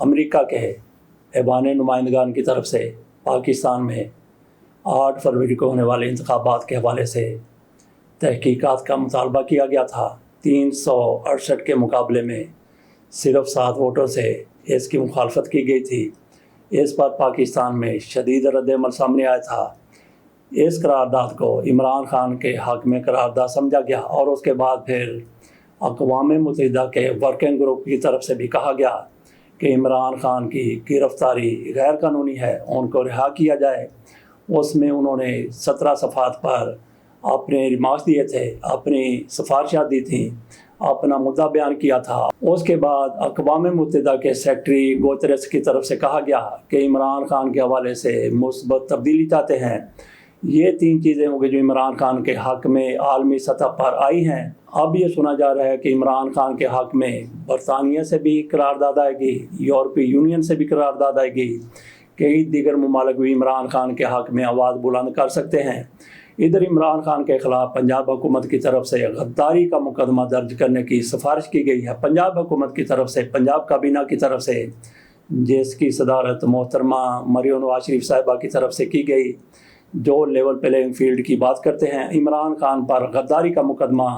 امریکہ کے ایوان نمائندگان کی طرف سے پاکستان میں 8 فروری کو ہونے والے انتخابات کے حوالے سے تحقیقات کا مطالبہ کیا گیا تھا۔ 368 کے مقابلے میں صرف 7 ووٹوں سے اس کی مخالفت کی گئی تھی۔ اس پر پاکستان میں شدید رد عمل سامنے آیا تھا۔ اس قرارداد کو عمران خان کے حق میں قرارداد سمجھا گیا اور اس کے بعد پھر اقوام متحدہ کے ورکنگ گروپ کی طرف سے بھی کہا گیا کہ عمران خان کی گرفتاری غیر قانونی ہے، ان کو رہا کیا جائے۔ اس میں انہوں نے 17 صفحات پر اپنے ریمارکس دیے تھے، اپنی سفارشات دی تھیں، اپنا مدعا بیان کیا تھا۔ اس کے بعد اقوام متحدہ کے سیکرٹری گوتریس کی طرف سے کہا گیا کہ عمران خان کے حوالے سے مثبت تبدیلی چاہتے ہیں۔ یہ 3 چیزیں ہوں گی جو عمران خان کے حق میں عالمی سطح پر آئی ہیں۔ اب یہ سنا جا رہا ہے کہ عمران خان کے حق میں برطانیہ سے بھی قرارداد آئے گی، یورپی یونین سے بھی قرارداد آئے گی، کئی دیگر ممالک بھی عمران خان کے حق میں آواز بلند کر سکتے ہیں۔ ادھر عمران خان کے خلاف پنجاب حکومت کی طرف سے غداری کا مقدمہ درج کرنے کی سفارش کی گئی ہے۔ پنجاب حکومت کی طرف سے، پنجاب کابینہ کی طرف سے، جس کی صدارت محترمہ مریم نواز شریف صاحبہ کی طرف سے کی گئی، جو لیول پلینگ فیلڈ کی بات کرتے ہیں۔ عمران خان پر غداری کا مقدمہ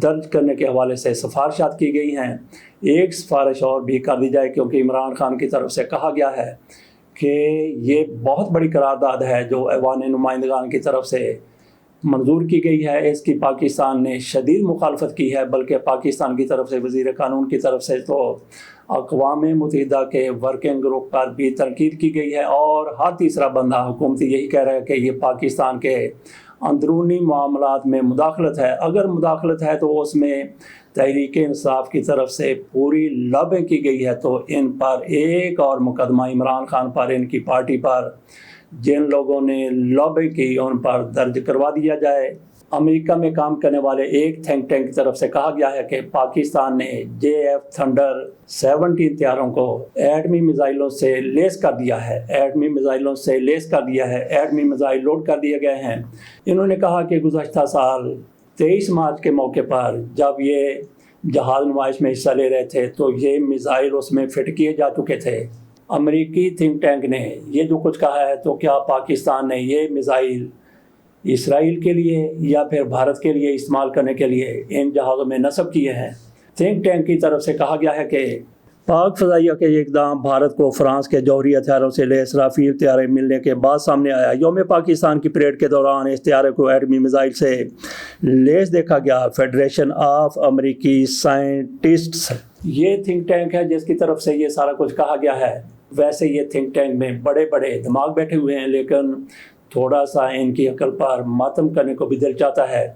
درج کرنے کے حوالے سے سفارشات کی گئی ہیں۔ ایک سفارش اور بھی کر دی جائے، کیونکہ عمران خان کی طرف سے کہا گیا ہے کہ یہ بہت بڑی قرارداد ہے جو ایوان نمائندگان کی طرف سے منظور کی گئی ہے۔ اس کی پاکستان نے شدید مخالفت کی ہے، بلکہ پاکستان کی طرف سے وزیر قانون کی طرف سے تو اقوام متحدہ کے ورکنگ گروپ پر بھی تنقید کی گئی ہے، اور ہر تیسرا بندہ حکومتی یہی کہہ رہا ہے کہ یہ پاکستان کے اندرونی معاملات میں مداخلت ہے۔ اگر مداخلت ہے تو اس میں تحریک انصاف کی طرف سے پوری لابنگ کی گئی ہے، تو ان پر ایک اور مقدمہ عمران خان پر، ان کی پارٹی پر جن لوگوں نے لابنگ کی ان پر درج کروا دیا جائے۔ امریکہ میں کام کرنے والے ایک تھنک ٹینک کی طرف سے کہا گیا ہے کہ پاکستان نے JF تھنڈر 17 طیاروں کو ایٹمی میزائلوں سے لیس کر دیا ہے، ایٹمی میزائلوں سے لیس کر دیا ہے، ایٹمی میزائل لوڈ کر دیے گئے ہیں۔ انہوں نے کہا کہ گزشتہ سال 23 مارچ کے موقع پر جب یہ جہاز نمائش میں حصہ لے رہے تھے تو یہ میزائل اس میں فٹ کیے جا چکے تھے۔ امریکی تھنک ٹینک نے یہ جو کچھ کہا ہے، تو کیا پاکستان نے یہ میزائل اسرائیل کے لیے یا پھر بھارت کے لیے استعمال کرنے کے لیے ان جہازوں میں نصب کیے ہیں؟ تھنک ٹینک کی طرف سے کہا گیا ہے کہ پاک فضائیہ کے یہ اقدام بھارت کو فرانس کے جوہری ہتھیاروں سے لیس رافیل طیارے ملنے کے بعد سامنے آیا۔ یوم پاکستان کی پریڈ کے دوران اس طیارے کو ایٹمی میزائل سے لیس دیکھا گیا۔ فیڈریشن آف امریکی سائنٹسٹس یہ تھنک ٹینک ہے جس کی طرف سے یہ سارا کچھ کہا گیا ہے۔ ویسے یہ تھنک ٹینک میں بڑے بڑے دماغ بیٹھے ہوئے ہیں، لیکن تھوڑا سا ان کی عقل پر ماتم کرنے کو بھی دل چاہتا ہے۔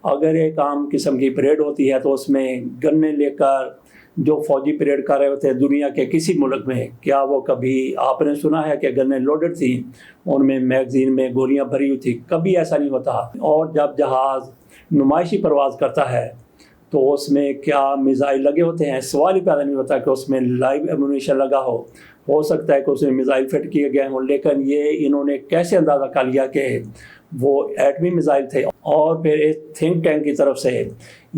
اگر ایک عام قسم کی پریڈ ہوتی ہے تو اس میں گنیں لے کر جو فوجی پریڈ کر رہے ہوتے ہیں دنیا کے کسی ملک میں، کیا وہ کبھی آپ نے سنا ہے کہ گنیں لوڈڈ تھیں، ان میں میگزین میں گولیاں بھری ہوئی تھی؟ کبھی ایسا نہیں ہوتا۔ اور جب جہاز نمائشی پرواز کرتا ہے تو اس میں کیا میزائل لگے ہوتے ہیں؟ سوال ہی پیدا نہیں ہوتا کہ اس میں لائیو ایمونیشن لگا ہو سکتا ہے کہ اس میں میزائل فٹ کیے گئے ہوں، لیکن یہ انہوں نے کیسے اندازہ کر لیا کہ وہ ایٹمی میزائل تھے؟ اور پھر اس تھنک ٹینک کی طرف سے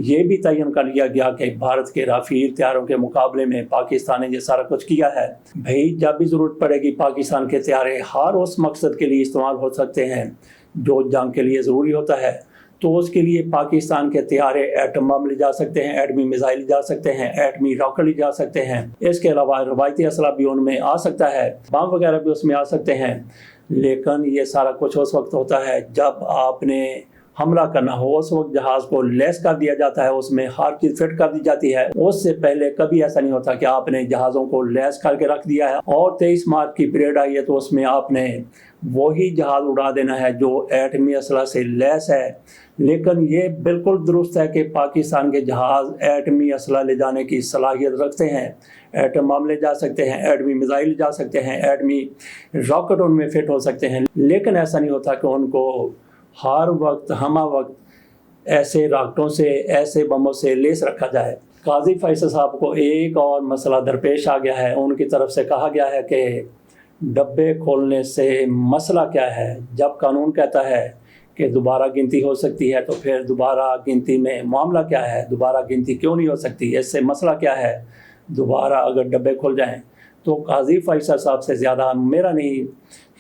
یہ بھی تعین کر لیا گیا کہ بھارت کے رافیل طیاروں کے مقابلے میں پاکستان نے یہ سارا کچھ کیا ہے۔ بھئی جب بھی ضرورت پڑے گی پاکستان کے طیارے ہر اس مقصد کے لیے استعمال ہو سکتے ہیں جو جنگ کے لیے ضروری ہوتا ہے، تو اس کے لیے پاکستان کے طیارے ایٹم بم لے جا سکتے ہیں، ایٹمی میزائل لے جا سکتے ہیں، ایٹمی راکٹ لے جا سکتے ہیں۔ اس کے علاوہ روایتی اسلحہ بھی ان میں آ سکتا ہے، بم وغیرہ بھی اس میں آ سکتے ہیں۔ لیکن یہ سارا کچھ اس وقت ہوتا ہے جب آپ نے حملہ کرنا ہو، اس وقت جہاز کو لیس کر دیا جاتا ہے، اس میں ہر چیز فٹ کر دی جاتی ہے۔ اس سے پہلے کبھی ایسا نہیں ہوتا کہ آپ نے جہازوں کو لیس کر کے رکھ دیا ہے اور 23 مارچ کی پریڈ آئی ہے تو اس میں آپ نے وہی جہاز اڑا دینا ہے جو ایٹمی اسلحہ سے لیس ہے۔ لیکن یہ بالکل درست ہے کہ پاکستان کے جہاز ایٹمی اسلحہ لے جانے کی صلاحیت رکھتے ہیں، ایٹم بم لے جا سکتے ہیں، ایٹمی میزائل لے جا سکتے ہیں، ایٹمی راکٹ ان میں فٹ ہو سکتے ہیں، لیکن ایسا نہیں ہوتا کہ ان کو ہر وقت ہمہ وقت ایسے راکٹوں سے، ایسے بموں سے لیس رکھا جائے۔ قاضی فیصل صاحب کو ایک اور مسئلہ درپیش آ گیا ہے۔ ان کی طرف سے کہا گیا ہے کہ ڈبے کھولنے سے مسئلہ کیا ہے؟ جب قانون کہتا ہے کہ دوبارہ گنتی ہو سکتی ہے تو پھر دوبارہ گنتی میں معاملہ کیا ہے؟ دوبارہ گنتی کیوں نہیں ہو سکتی؟ اس سے مسئلہ کیا ہے؟ دوبارہ اگر ڈبے کھل جائیں تو قاضی فیصل صاحب سے زیادہ میرا نہیں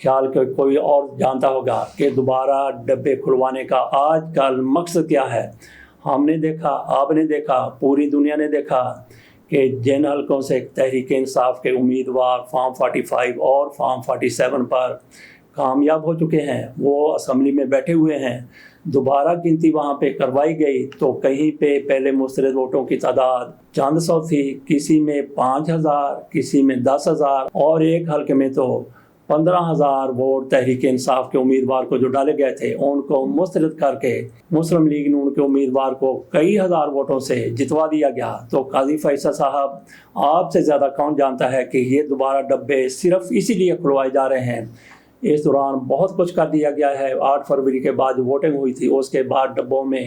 خیال کہ کوئی اور جانتا ہوگا کہ دوبارہ ڈبے کھلوانے کا آج کل مقصد کیا ہے۔ ہم نے دیکھا، آپ نے دیکھا، پوری دنیا نے دیکھا کہ جن حلقوں سے تحریک انصاف کے امیدوار فارم 45 اور فارم 47 پر کامیاب ہو چکے ہیں، وہ اسمبلی میں بیٹھے ہوئے ہیں۔ دوبارہ گنتی وہاں پہ کروائی گئی تو کہیں پہ پہلے مسترد ووٹوں کی تعداد چند سو تھی، کسی میں 5000، کسی میں 10,000 اور ایک حلقے میں تو 15,000 ووٹ تحریک انصاف کے امیدوار کو جو ڈالے گئے تھے ان کو مسترد کر کے مسلم لیگ نون کے امیدوار کو کئی ہزار ووٹوں سے جتوا دیا گیا۔ تو قاضی فیصل صاحب، آپ سے زیادہ کون جانتا ہے کہ یہ دوبارہ ڈبے صرف اسی لیے کھلوائے جا رہے ہیں۔ اس دوران بہت کچھ کر دیا گیا ہے۔ 8 فروری کے بعد ووٹنگ ہوئی تھی، اس کے بعد ڈبوں میں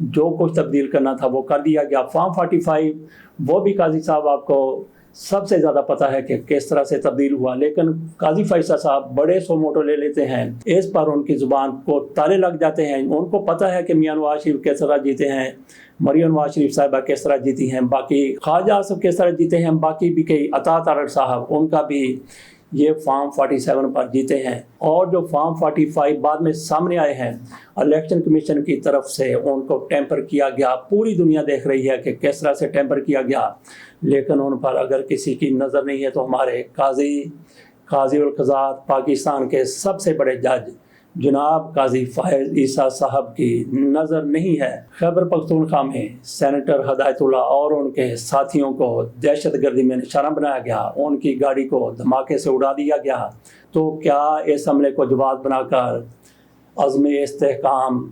جو کچھ تبدیل کرنا تھا وہ کر دیا گیا۔ فارم 45 وہ بھی قاضی صاحب آپ کو سب سے زیادہ پتہ ہے کہ کس طرح سے تبدیل ہوا، لیکن قاضی فیصل صاحب بڑے سو موٹو لے لیتے ہیں، اس پر ان کی زبان کو تالے لگ جاتے ہیں۔ ان کو پتہ ہے کہ میاں نواز شریف کس طرح جیتے ہیں، مریم نواز شریف صاحبہ کس طرح جیتی ہیں، باقی خواجہ آصف کس طرح جیتے ہیں، باقی بھی کئی عطا تارڑ صاحب ان کا بھی یہ فارم 47 پر جیتے ہیں۔ اور جو فارم 45 بعد میں سامنے آئے ہیں، الیکشن کمیشن کی طرف سے ان کو ٹیمپر کیا گیا، پوری دنیا دیکھ رہی ہے کہ کس طرح سے ٹیمپر کیا گیا، لیکن ان پر اگر کسی کی نظر نہیں ہے تو ہمارے قاضی القضات پاکستان کے سب سے بڑے جج جناب قاضی فائز عیسیٰ صاحب کی نظر نہیں ہے۔ خیبر پختونخوا میں سینیٹر ہدایت اللہ اور ان کے ساتھیوں کو دہشت گردی میں نشانہ بنایا گیا، ان کی گاڑی کو دھماکے سے اڑا دیا گیا۔ تو کیا اس حملے کو جواز بنا کر عزم استحکام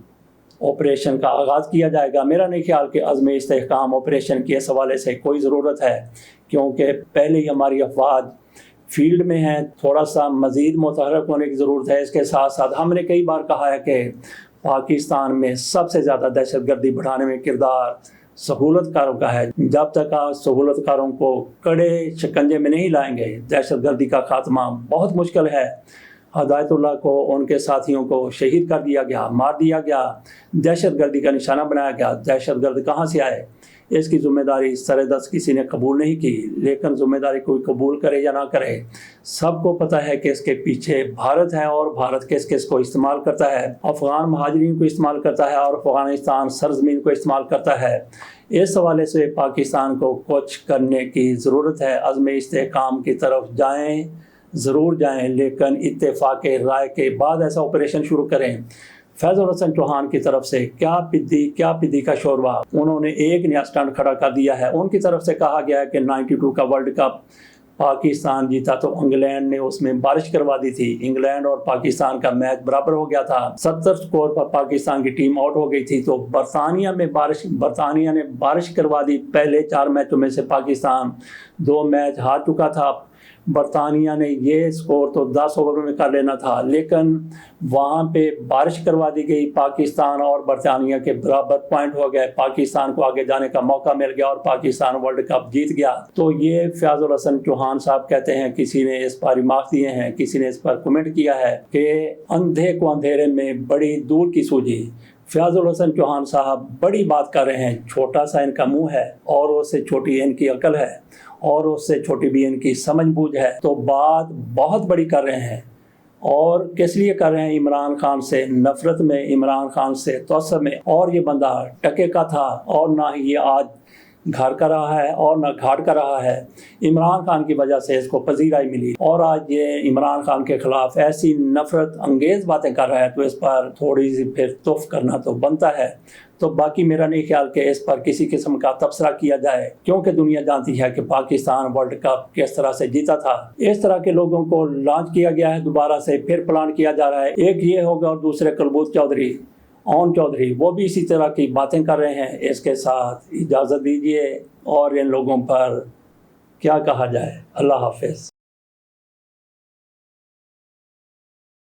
آپریشن کا آغاز کیا جائے گا؟ میرا نہیں خیال کہ عزم استحکام آپریشن کے اس حوالے سے کوئی ضرورت ہے، کیونکہ پہلے ہی ہماری افواج فیلڈ میں ہیں، تھوڑا سا مزید متحرک ہونے کی ضرورت ہے۔ اس کے ساتھ ساتھ ہم نے کئی بار کہا ہے کہ پاکستان میں سب سے زیادہ دہشت گردی بڑھانے میں کردار سہولت کاروں کا ہے۔ جب تک آپ سہولت کاروں کو کڑے شکنجے میں نہیں لائیں گے، دہشت گردی کا خاتمہ بہت مشکل ہے۔ ہدایت اللہ کو، ان کے ساتھیوں کو شہید کر دیا گیا، مار دیا گیا، دہشت گردی کا نشانہ بنایا گیا۔ دہشت گرد کہاں سے آئے؟ اس کی ذمہ داری سر دست کسی نے قبول نہیں کی، لیکن ذمہ داری کوئی قبول کرے یا نہ کرے، سب کو پتہ ہے کہ اس کے پیچھے بھارت ہے، اور بھارت کس کس کو استعمال کرتا ہے۔ افغان مہاجرین کو استعمال کرتا ہے اور افغانستان سرزمین کو استعمال کرتا ہے۔ اس حوالے سے پاکستان کو کچھ کرنے کی ضرورت ہے۔ عزم استحکام کی طرف جائیں، ضرور جائیں، لیکن اتفاق رائے کے بعد ایسا آپریشن شروع کریں۔ فیض الحسن چوہان کی طرف سے کیا پدی کا شوربہ، انہوں نے ایک نیا سٹنٹ کھڑا کر دیا ہے۔ ان کی طرف سے کہا گیا ہے کہ 92 کا ورلڈ کپ پاکستان جیتا تو انگلینڈ نے اس میں بارش کروا دی تھی، انگلینڈ اور پاکستان کا میچ برابر ہو گیا تھا، 70 سکور پر پاکستان کی ٹیم آؤٹ ہو گئی تھی، تو برطانیہ نے بارش کروا دی۔ پہلے 4 میچوں میں سے پاکستان 2 میچ ہار چکا تھا۔ برطانیہ نے یہ سکور تو 10 اوور میں کر لینا تھا، لیکن وہاں پہ بارش کروا دی گئی، پاکستان اور برطانیہ کے برابر پوائنٹ ہو گئے، پاکستان کو آگے جانے کا موقع مل گیا اور پاکستان ورلڈ کپ جیت گیا۔ تو یہ فیاض الحسن چوہان صاحب کہتے ہیں، کسی نے اس پر ریمارک دیے ہیں، کسی نے اس پر کمنٹ کیا ہے کہ اندھے کو اندھیرے میں بڑی دور کی سوجھی۔ فیاض الحسن چوہان صاحب بڑی بات کر رہے ہیں، چھوٹا سا ان کا منہ ہے اور اس سے چھوٹی ان کی عقل ہے اور اس سے چھوٹی بھی ان کی سمجھ بوجھ ہے، تو بات بہت بڑی کر رہے ہیں۔ اور کس لیے کر رہے ہیں؟ عمران خان سے نفرت میں، عمران خان سے تعصب میں، اور یہ بندہ ٹکے کا تھا اور نہ ہی یہ آج گھر کا رہا ہے اور نہ گھاٹ کا رہا ہے۔ عمران خان کی وجہ سے اس کو پذیرائی ملی اور آج یہ عمران خان کے خلاف ایسی نفرت انگیز باتیں کر رہا ہے، تو اس پر تھوڑی سی پھر تف کرنا تو بنتا ہے۔ تو باقی میرا نہیں خیال کہ اس پر کسی قسم کا تبصرہ کیا جائے، کیونکہ دنیا جانتی ہے کہ پاکستان ورلڈ کپ کس طرح سے جیتا تھا۔ اس طرح کے لوگوں کو لانچ کیا گیا ہے، دوبارہ سے پھر پلان کیا جا رہا ہے۔ ایک یہ ہوگا اور دوسرے کلبوز چودھری، وہ بھی اسی طرح کی باتیں کر رہے ہیں۔ اس کے ساتھ اجازت دیجیے، اور ان لوگوں پر کیا کہا جائے۔ اللہ حافظ۔